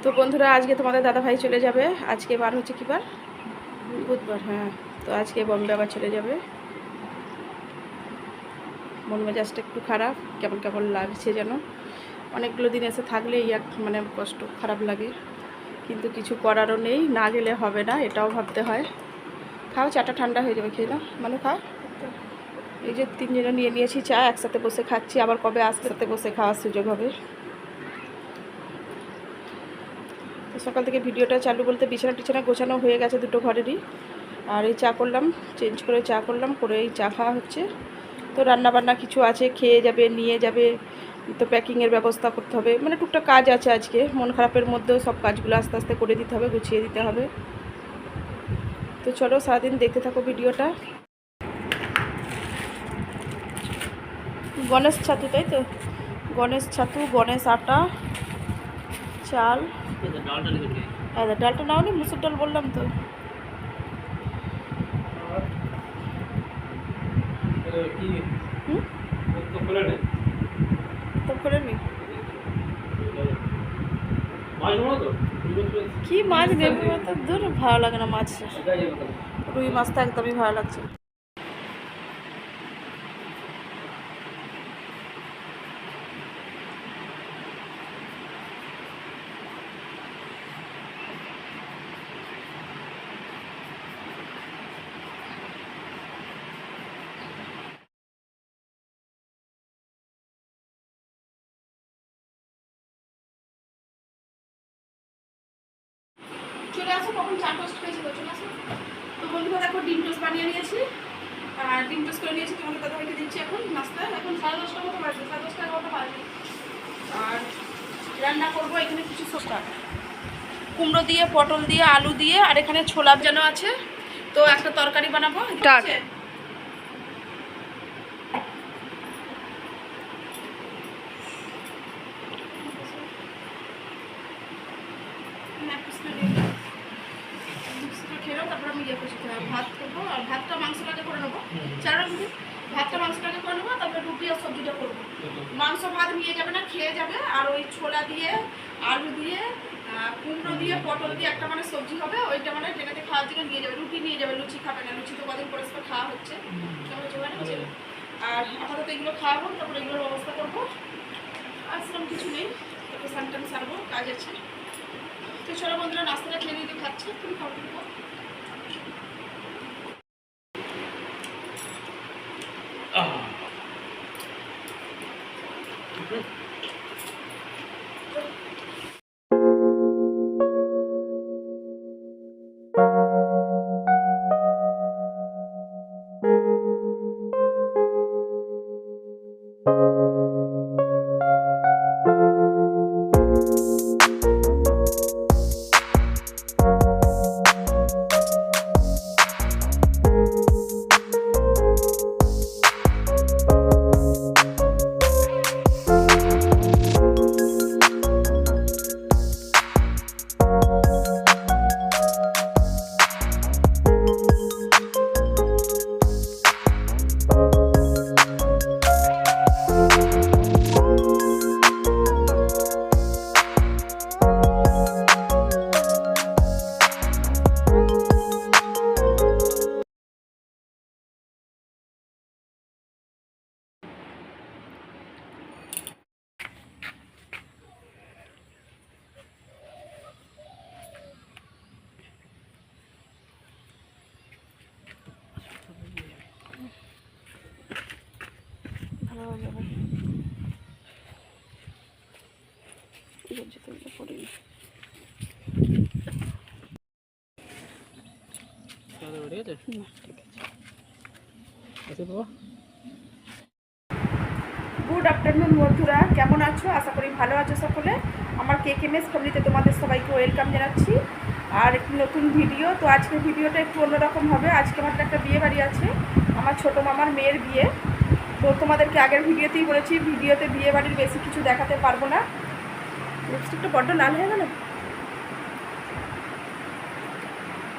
তো বন্ধুরা, আজকে তোমাদের দাদাভাই চলে যাবে। আজকে বার হচ্ছে কি বার? বুধবার। হ্যাঁ, তো আজকে বম্বে আবার চলে যাবে। মন মেজাজটা একটু খারাপ, কেমন কেমন লাগছে যেন। অনেকগুলো দিন এসে থাকলে মানে কষ্ট খারাপ লাগে, কিন্তু কিছু করারও নেই। না গেলে হবে না, এটাও ভাবতে হয়। খাও, চাটা ঠান্ডা হয়ে যাবে, খেয়ে নাও। মানে খাও। এই যে তিনজনে নিয়ে নিয়েছি চা, একসাথে বসে খাচ্ছি। আবার কবে একসাথে বসে খাওয়ার সুযোগ হবে। তো সকাল থেকে ভিডিওটা চালু বলতে বিছানা টিছানা গোছানো হয়ে গেছে দুটো ঘরেরই। আর এই চা করলাম, চেঞ্জ করে চা করলাম, করে এই চা খাওয়া হচ্ছে। তো রান্নাবান্না কিছু আছে, খেয়ে যাবে, নিয়ে যাবে, তো প্যাকিংয়ের ব্যবস্থা করতে হবে। মানে টুকটাক কাজ আছে আজকে। মন খারাপের মধ্যেও সব কাজগুলো আস্তে আস্তে করে দিতে হবে, গুছিয়ে দিতে হবে। তো চলো সারাদিন দেখতে থাকো ভিডিওটা। গণেশ ছাতু, তাই তো? গণেশ ছাতু, গণেশ আটা, চাল। ডালটা নাও নি, মুসুর ডাল বললাম তো। তো করে নি কি মাছ নেবে? তো দূর, ভালো লাগে না মাছ। রুই মাছ তো একদমই ভালো লাগছে। চলে আসো, কখন চা টোস্ট খেয়েছিল, চলে আসো। তো বন্ধুরা দেখো, ডিম টোস্ট বানিয়ে নিয়েছি। আর ডিম টোস্ট করে নিয়েছি, তোমাদের দাদাভাইকে দিচ্ছি এখন নাস্তা। এখন 10:30টার মতো বাজবে, 10:30 11টা বাজবে। আর রান্না করবো এখানে কিছু সবটা, কুমড়ো দিয়ে, পটল দিয়ে, আলু দিয়ে, আর এখানে ছোলা যেন আছে। তো একটা তরকারি বানাবো। তারপর আমি করছি, ভাত করবো। আর ভাতটা মাংসটাকে করে নেবো। ভাতটা মাংসটাকে করে নেবো, তারপরে রুটি আর সবজিটা করবো। মাংস ভাত নিয়ে যাবে না, খেয়ে যাবে। আর ওই ছোলা দিয়ে, আলু দিয়ে, কুমড়ো দিয়ে, পটল দিয়ে একটা মানে সবজি হবে, ওইটা মানে ট্রেনেতে খাওয়ার জন্য নিয়ে যাবে। রুটি নিয়ে যাবে, লুচি খাবে না। লুচি তো কদিন পরস্পর খাওয়া হচ্ছে। আর আপাতত এগুলো খাওয়াবো, তারপরে এগুলোর ব্যবস্থা করবো। আর সেরকম কিছু নেই, তারপর সানটান সারবো, কাজ আছে। তো চলো বন্ধুরা, নাস্তাটা খেয়ে নিতে খাচ্ছে, তুমি খাবো। ভালো হয়ে যাবে। ঠিক আছে, তো পড়ে নি। গুড আফটারনুন বন্ধুরা, কেমন আছো? আশা করি ভালো আছো সকলে। আমার KKMS ফ্যামিলিতে তোমাদের সবাইকে ওয়েলকাম জানাচ্ছি। আর একটি নতুন ভিডিও। তো আজকের ভিডিওটা একটু অন্যরকম হবে। আজকে আমার একটা বিয়ে বাড়ি আছে, আমার ছোটো মামার মেয়ের বিয়ে। তো তোমাদেরকে আগের ভিডিওতেই বলেছি, ভিডিওতে বিয়ে বাড়ির বেশি কিছু দেখাতে পারবো না। লিপস্টিকটা বড্ড লাল হয়ে গেল।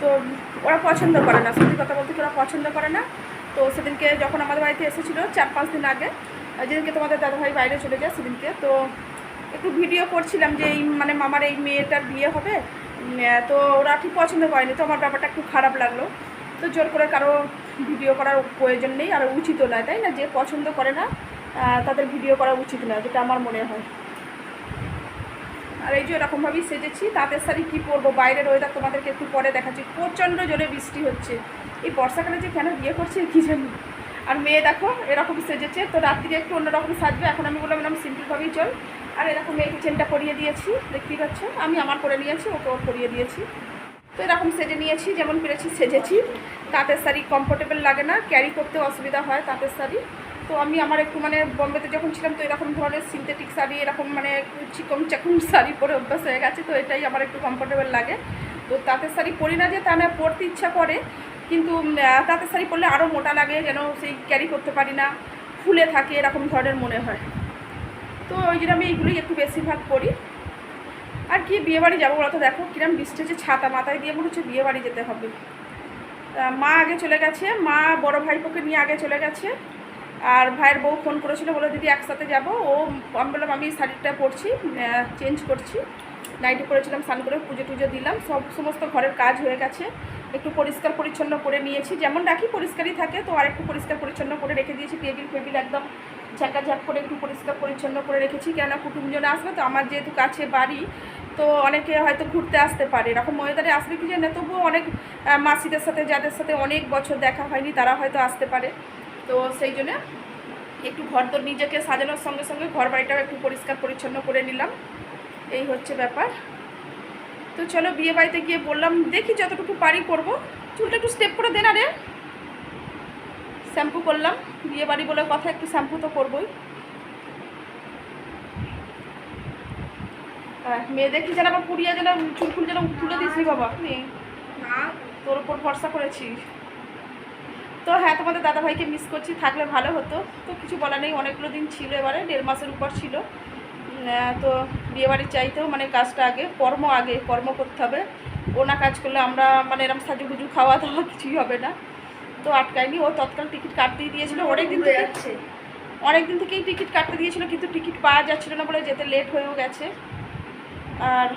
তো ওরা পছন্দ করে না, সত্যি কথা বলতে ওরা পছন্দ করে না। তো সেদিনকে যখন আমাদের বাড়িতে এসেছিলো 4-5 দিন আগে, যেদিনকে তোমাদের দাদাভাই বাইরে চলে যায় সেদিনকে, তো একটু ভিডিও করছিলাম যে এই মানে মামার এই মেয়েটার বিয়ে হবে, তো ওরা ঠিক পছন্দ করেনি, তো আমার ব্যাপারটা একটু খারাপ লাগলো। তো জোর করে কারো ভিডিও করার প্রয়োজন নেই, আর উচিতও নয়, তাই না? যে পছন্দ করে না তাদের ভিডিও করা উচিত নয়, যেটা আমার মনে হয়। আর এই যে এরকমভাবেই সেজেছি। তাঁতের শাড়ি কী পরবো, বাইরের ওয়েদার তোমাদেরকে একটু পরে দেখাচ্ছি, প্রচণ্ড জোরে বৃষ্টি হচ্ছে। এই বর্ষাকালে যে কেন বিয়ে করছে কী জানি। আর মেয়ে দেখো এরকম সেজেছে, তো রাত্রিকে একটু অন্যরকম সাজবে। এখন আমি বললাম এরকম সিম্পলভাবেই চল। আর এরকম মেয়েকে চেনটা পরিয়ে দিয়েছি, দেখতেই পাচ্ছ। আমি আমার করে নিয়েছি, ওকে ওর পরিয়ে দিয়েছি। তো এরকম সেজে নিয়েছি, যেমন পেরেছি সেজেছি। তাঁতের শাড়ি কমফোর্টেবল লাগে না, ক্যারি করতে অসুবিধা হয় তাঁতের শাড়ি। তো আমি আমার একটু মানে বম্বেতে যখন ছিলাম, তো এরকম ধরনের সিনথেটিক শাড়ি, এরকম মানে চিকন চাকুন শাড়ি পরে অভ্যাস হয়ে গেছে, তো এটাই আমার একটু কমফোর্টেবল লাগে। তো তাঁতের শাড়ি পরি না যে তা না, পরতে ইচ্ছা করে, কিন্তু তাঁতের শাড়ি পরলে আরও মোটা লাগে, যেন সেই ক্যারি করতে পারি না, ফুলে থাকে, এরকম ধরনের মনে হয়। তো ওই জন্য আমি এইগুলোই একটু বেশিরভাগ পরি। আর কি বিয়েবাড়ি যাবো বলো তো, দেখো কিরম বৃষ্টি হচ্ছে, ছাতা মাথায় দিয়ে মনে হচ্ছে বিয়েবাড়ি যেতে হবে। মা আগে চলে গেছে, মা বড় ভাইপোকে নিয়ে আগে চলে গেছে। আর ভাইয়ের বউ ফোন করেছিল, বলে দিদি একসাথে যাব। আমি বললাম আমি শাড়িটা পরছি, চেঞ্জ করছি। নাইটি পরেছিলাম, স্নান করে পুজো টুজো দিলাম, সমস্ত ঘরের কাজ হয়ে গেছে। একটু পরিষ্কার পরিচ্ছন্ন করে নিয়েছি, যেমন রাখি পরিষ্কারই থাকে, তো আর একটু পরিষ্কার পরিচ্ছন্ন করে রেখে দিয়েছি। টেবিল একদম ঝাঁকাঝাঁক করে একটু পরিষ্কার পরিচ্ছন্ন করে রেখেছি, কেননা কুটুমজন আসবে তো, আমার যেহেতু কাছে বাড়ি, তো অনেকে হয়তো ঘুরতে আসতে পারে, এরকম ওয়েদারে আসবে কি জানে। তবুও অনেক মাসিদের সাথে, যাদের সাথে অনেক বছর দেখা হয়নি, তারা হয়তো আসতে পারে। তো সেই জন্য একটু ঘর তো নিজেকে সাজানোর সঙ্গে সঙ্গে ঘর বাড়িটাও একটু পরিষ্কার পরিচ্ছন্ন করে নিলাম, এই হচ্ছে ব্যাপার। তো চলো বিয়ে বাড়িতে গিয়ে বললাম দেখি যতটুকু পারি করব। চুলটা একটু স্টেপ করে দে না রে। শ্যাম্পু করলাম, বিয়ে বাড়ি বলে কথা, একটু শ্যাম্পু তো করবই। মেয়ে দেখি যেন আবার পুড়িয়া যেন চুল ফুল যেন তুলে দিস নি বাবা, না তোর উপর ভরসা করেছি। তো হ্যাঁ, তোমাদের দাদাভাইকে মিস করছি, থাকলে ভালো হতো। তো কিছু বলা নেই, অনেকগুলো দিন ছিল, এবারে 1.5 মাসের উপর ছিল। তো বিয়েবাড়ির চাইতেও মানে কাজটা আগে, কর্ম করতে হবে। ও না কাজ করলে আমরা মানে এরকম সাজুগুজু খাওয়া দাওয়া কিছুই হবে না। তো আটকায়নি, ও তৎকাল টিকিট কাটতেই দিয়েছিল, অনেক দিন থেকেই টিকিট কাটতে দিয়েছিল, কিন্তু টিকিট পাওয়া যাচ্ছিল না বলে যেতে লেট হয়েও গেছে। আর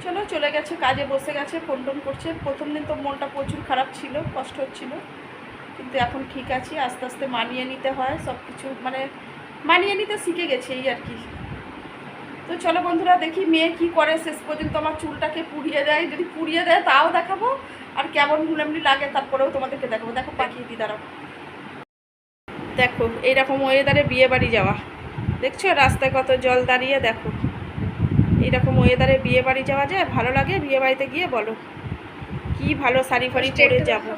চলো চলে গেছে, কাজে বসে গেছে, ফোন টোন করছে। প্রথম দিন তো মনটা প্রচুর খারাপ ছিল, কষ্ট হচ্ছিল, কিন্তু এখন ঠিক আছে। আস্তে আস্তে মানিয়ে নিতে হয় সব কিছু, মানে মানিয়ে নিতে শিখে গেছে, এই আর কি। তো চলো বন্ধুরা, দেখি মেয়ে কি করে। শেষ পর্যন্ত আমার চুলটাকে পুড়িয়ে দেয়, যদি পুড়িয়ে দেয় তাও দেখাবো, আর কেমন এমনি লাগে তারপরেও তোমাদেরকে দেখাবো। দেখো পাঠিয়ে দিই, দাঁড়াও। দেখো এইরকম ওয়েদারে বিয়ে বাড়ি যাওয়া, দেখছো রাস্তায় কত জল দাঁড়িয়ে, দেখো এইরকম ওয়েদারে বিয়ে বাড়ি যাওয়া যায়? ভালো লাগে বিয়ে বাড়িতে গিয়ে? বলো, কি ভালো শাড়ি ফাড়ি পরে যাবো।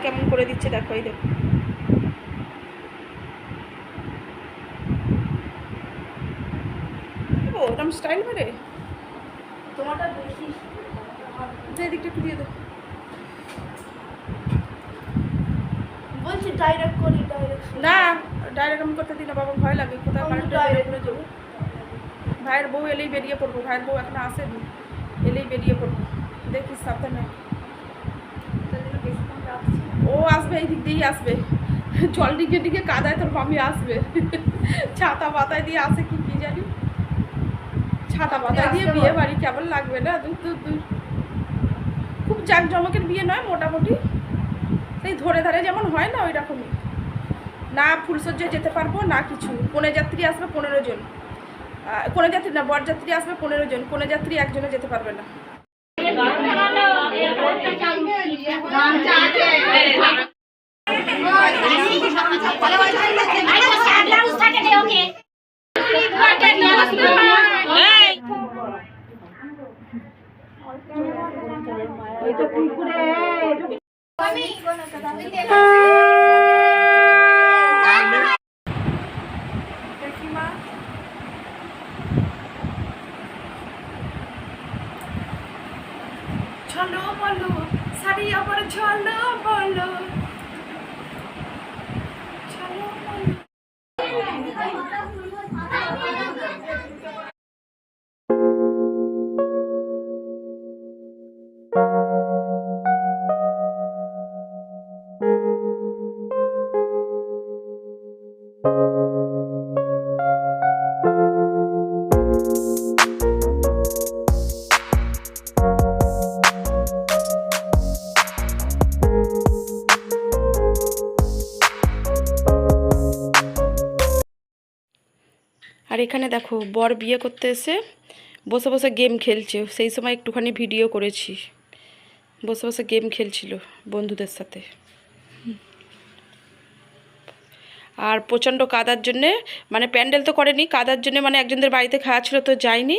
কেমন করে দিচ্ছে দেখো, এই দেখো। ওরকম স্টাইল মেরে তোমারটা দেখি, এদিকটা একটু দিয়ে দেবো বলছি। ডাইরেক্ট করি, না ডাইরেক্ট আমি করতে দিই না বাবা, ভয় লাগে। কোথাও কারেন্টে করে যাবো। ভাইয়ের বউ এলেই বেরিয়ে পড়বো, ভাইয়ের বউ এখন আসেনি, এলেই বেরিয়ে পড়বো, দেখিস সাবধানে। ও আসবে, এই দিক দিয়েই আসবে, জল দিকে দিকে কাদায় তোর মামি আসবে, ছাতা পাতায় দিয়ে আসে কি কি জানি। ছাতা পাতায় দিয়ে বিয়ে বাড়ি কেমন লাগবে না? দূর খুব জাঁকজমকের বিয়ে নয়, মোটামুটি সেই ধরে ধারে যেমন হয় না, ওই রকমই। না ফুলসজ্জায় যেতে পারবো না কিছু। কনে যাত্রী আসবে 15 জন, কনে যাত্রী না বরযাত্রী আসবে 15 জন, কনে যাত্রী একজনে যেতে পারবে না। চলো বলো শাড়ি আবার, চলো বলো, চলো বলো। আর এখানে দেখো বর বিয়ে করতে এসে বসে বসে গেম খেলছে, সেই সময় একটুখানি ভিডিও করেছি। বসে বসে গেম খেলছিল বন্ধুদের সাথে। আর প্রচণ্ড কাদার জন্যে, মানে প্যান্ডেল তো করেনি, কাদার জন্যে মানে একজনদের বাড়িতে খাওয়া ছিল তো যাইনি।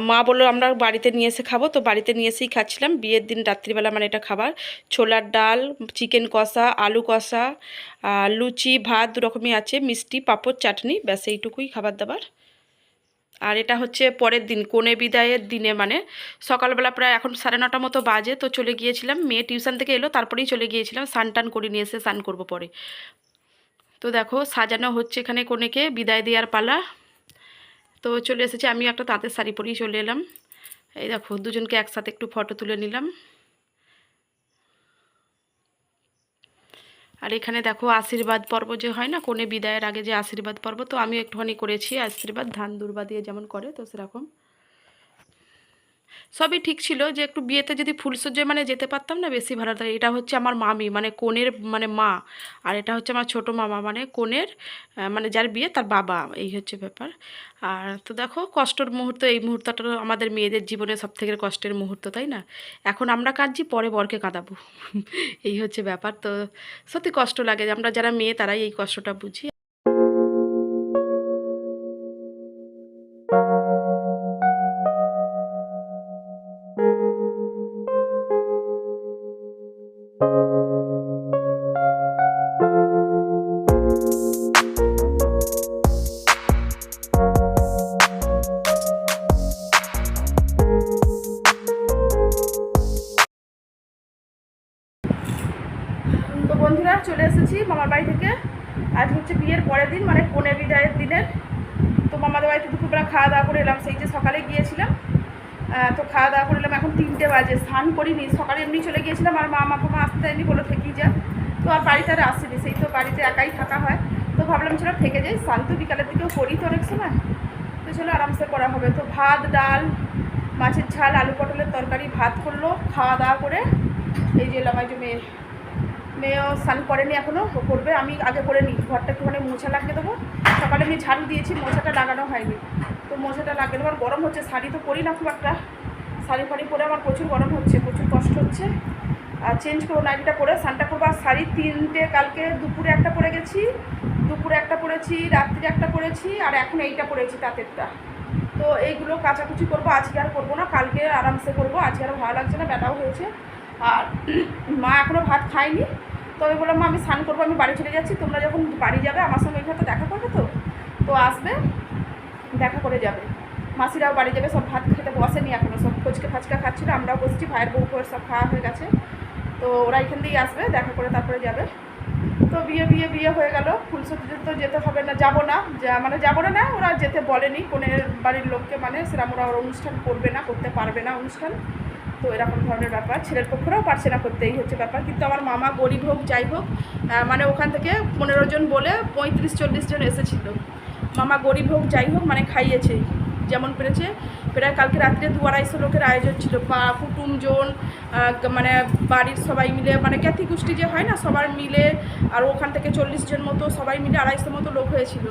মা বললো আমরা বাড়িতে নিয়ে এসে খাবো, তো বাড়িতে নিয়ে এসেই খাচ্ছিলাম বিয়ের দিন রাত্রিবেলা, মানে এটা খাবার। ছোলার ডাল, চিকেন কষা, আলু কষা, লুচি, ভাত, দু রকমই আছে, মিষ্টি, পাঁপড়, চাটনি, ব্যাস এইটুকুই খাবার দাবার। আর এটা হচ্ছে পরের দিন, কনে বিদায়ের দিনে, মানে সকালবেলা প্রায় এখন 9:30 মতো বাজে, তো চলে গিয়েছিলাম, মেয়ে টিউশন থেকে এলো তারপরেই চলে গিয়েছিলাম, স্নান টান করে নিয়ে এসে স্নান করবো পরে। তো দেখো সাজানো হচ্ছে এখানে কনেকে, বিদায় দেওয়ার পালা। তো চলে এসেছে, আমি একটা তাঁতের শাড়ি পরেই চলে এলাম। এই দেখো দুজনকে একসাথে একটু ফটো তুলে নিলাম। আর এখানে দেখো আশীর্বাদ পর্ব যে হয় না, কনে বিদায়ের আগে যে আশীর্বাদ পর্ব, তো আমি একটুখানি করেছি আশীর্বাদ, ধান দুর্বা দিয়ে যেমন করে, তো সেরকম সবই ঠিক ছিল। যে একটু বিয়েতে যদি ফুলসজ্জায় মানে যেতে পারতাম না, বেশি ভালো হতো। এটা হচ্ছে আমার মামি, মানে কনের মানে মা, আর এটা হচ্ছে আমার ছোটো মামা, মানে কনের মানে যার বিয়ে তার বাবা, এই হচ্ছে ব্যাপার। আর তো দেখো কষ্টের মুহূর্ত, এই মুহূর্তটা আমাদের মেয়েদের জীবনে সবথেকে কষ্টের মুহূর্ত, তাই না? এখন আমরা কাঁদছি, পরে বরকে কাঁদাবো। এই হচ্ছে ব্যাপার। তো সত্যি কষ্ট লাগে, আমরা যারা মেয়ে তারাই এই কষ্টটা বুঝি। তো বন্ধুরা চলে এসেছি মামার বাড়ি থেকে। আজ হচ্ছে বিয়ের পরের দিন, মানে কনে বিদায়ের দিনের। তো মামাদের বাড়িতে দুপুরবেলা খাওয়া দাওয়া করে এলাম, সেই যে সকালে গিয়েছিলাম। তো খাওয়া দাওয়া করে এলাম, এখন 3টে বাজে, স্নান করিনি, সকালে এমনি চলে গিয়েছিলাম। আর মা আসতে দেয়নি, বলে থেকেই যা। তো আর বাড়িতে আর আসিনি, সেই তো বাড়িতে একাই থাকা হয়, তো ভাবলাম চলো থেকে যাই, স্নান তো বিকালের দিকেও করি তো অনেক সময়, তো চলো আরামসে করা হবে। তো ভাত, ডাল, মাছের ঝাল, আলু পটলের তরকারি, ভাত করলো, খাওয়া দাওয়া করে এই যে এলাম। এই যে মেয়েও স্নান করেনি এখনও, করবে, আমি আগে করে নিই। ঘরটা একটুখানি মোছা লাগিয়ে দেবো, সকালে আমি ঝাড়ু দিয়েছি, মোছাটা লাগানো হয়নি, তো মোছাটা লাগিয়ে দেবো। আর গরম হচ্ছে, শাড়ি তো পরি না খুব একটা, শাড়ি ফাড়ি পরে আমার প্রচুর গরম হচ্ছে, প্রচুর কষ্ট হচ্ছে। আর চেঞ্জ করবো, নাইটিটা পরে স্নানটা করবো। আর শাড়ি 3টে, কালকে দুপুরে একটা পরে গেছি, দুপুরে একটা পরেছি, রাত্রে একটা পরেছি, আর এখন এইটা পরেছি তাঁতেরটা। তো এইগুলো কাচাকুচি করবো, আজকে আর করবো না, কালকে আরামসে করবো, আজকে আর ভালো লাগছে না, বেটাও হয়েছে। আর মা এখনও ভাত খায়নি, তো আমি বললাম মা আমি স্নান করবো, আমি বাড়ি চলে যাচ্ছি, তোমরা যখন বাড়ি যাবে আমার সঙ্গে ওইখানে তো দেখা করবে, তো আসবে, দেখা করে যাবে। মাসিরাও বাড়ি যাবে, সব ভাত খেতে বসেনি এখনও, সব ফুচকা ফাচকা খাচ্ছিলো, আমরাও বসছি, ভাইয়ের বউ ফের সব খাওয়া হয়ে গেছে। তো ওরা এখান দিয়েই আসবে, দেখা করে তারপরে যাবে। তো বিয়ে হয়ে গেল, ফুলসজ্জা তো যেতে হবে না, যাবো না, মানে যাবো না, ওরা যেতে বলেনি কোনের বাড়ির লোককে, মানে সেরকম ওরা অনুষ্ঠান করবে না, করতে পারবে না অনুষ্ঠান, তো এরকম ধরনের ব্যাপার। ছেলের পক্ষেরাও পারছে না করতে, এই হচ্ছে ব্যাপার। কিন্তু আমার মামা গরিব হোক যাই হোক, মানে ওখান থেকে 15 জন বলে 35-40 জন এসেছিল। মামা গরিব হোক যাই হোক, মানে খাইয়েছে যেমন পেরেছে। প্রায় কালকে রাত্রে 200-250 লোকের আয়োজন ছিল, কুটুমজন, মানে বাড়ির সবাই মিলে, মানে জ্ঞাতি গোষ্ঠী যে হয় না সবার মিলে, আর ওখান থেকে 40 জন মতো সবাই মিলে 250 মতো লোক হয়েছিল।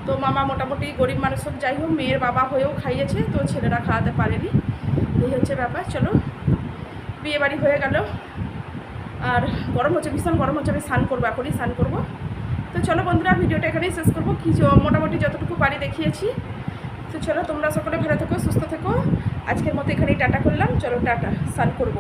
তো মামা মোটামুটি গরিব মানুষ হোক যাই হোক, মেয়ের বাবা হয়েও খাইয়েছে, তো ছেলেরা খাওয়াতে পারেনি, এই হচ্ছে ব্যাপার। চলো বিয়ে বাড়ি হয়ে গেল, আর গরম হচ্ছে, ভীষণ গরম হচ্ছে, আমি স্নান করবো, এখনই স্নান করবো। তো চলো বন্ধুরা ভিডিওটা এখানেই শেষ করবো, কিছু মোটামুটি যতটুকু পারি দেখিয়েছি। তো চলো তোমরা সকলে ভালো থেকো, সুস্থ থেকো, আজকের মতো এখানেই টাটা করলাম, চলো টাটা, স্নান করবো।